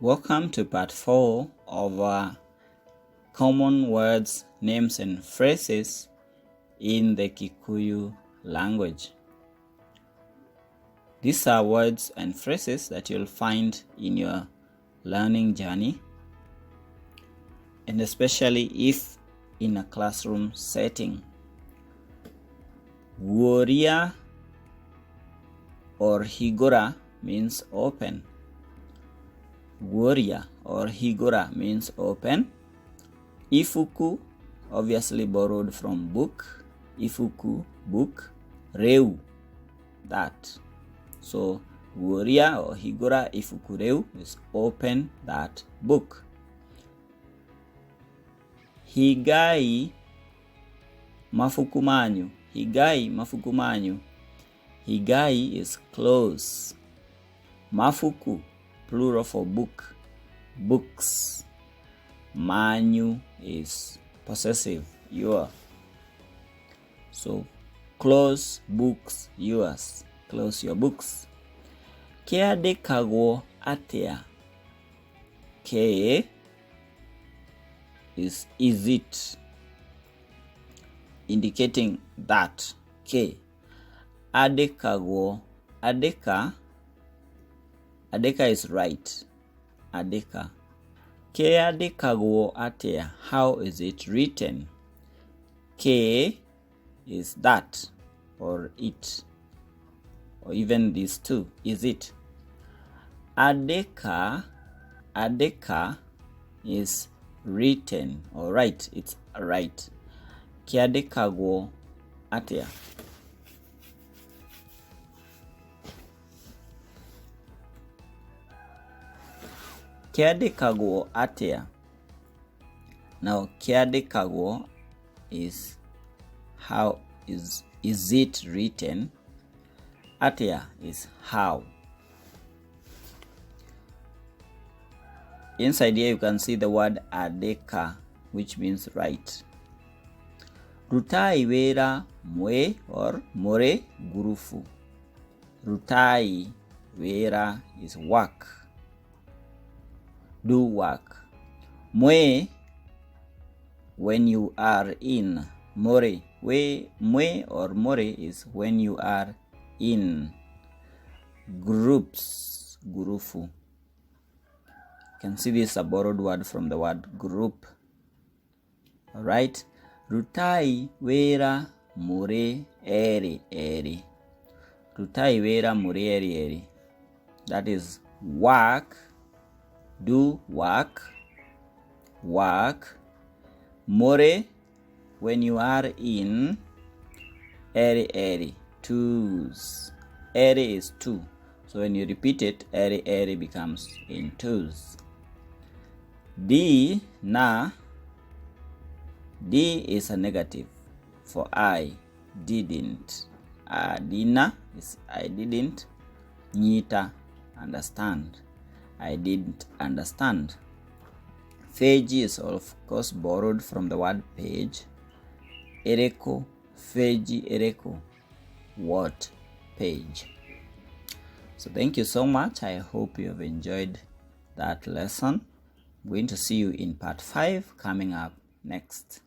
Welcome to part 4 of our common words, names and phrases in the Kikuyu language. These are words and phrases that you'll find in your learning journey, and especially if in a classroom setting. Guũria or Hingũra means open. Guũria or Hingũra means open. Ibuku, obviously borrowed from book. Ibuku, book. Reu, that. So Guũria or Hingũra Ibuku reu is open that book. Higai mafuku manyu. Higai mafuku manyu. Higai is close. Mafuku, plural for book. Books. Manyu is possessive, your. So close books, yours. Close your books. Andĩkagwo atĩa. K is it, indicating that. K. Andĩkagwo. Andĩka is right. Andĩka. Andĩkagwo atĩa. How is it written? K is that or it, or even these two. Is it? Andĩka is written or right. It's right. Andĩkagwo atĩa. Andĩkagwo atĩa. Now andĩkagwo is how is it written. Atĩa is how. Inside here you can see the word Andĩka, which means write. Rutai wĩra mwe or more Ngurubu. Rutai wĩra is work. Do work. Mwe, when you are in. More, mwe or more is when you are in groups. Ngurubu. You can see this is a borrowed word from the word group. Alright. Rutai wĩra more eri. Rutai wĩra more eri. That is work. Do work. Work. More, when you are in. Eri. Twos. Eri is two. So when you repeat it, eri becomes in twos. D, na. D is a negative for I didn't. Dina is I didn't. Nyita, understand. I didn't understand. Feji is of course borrowed from the word page. Ereko, feji ereko. What page? So thank you so much. I hope you have enjoyed that lesson. I'm going to see you in part 5 coming up next.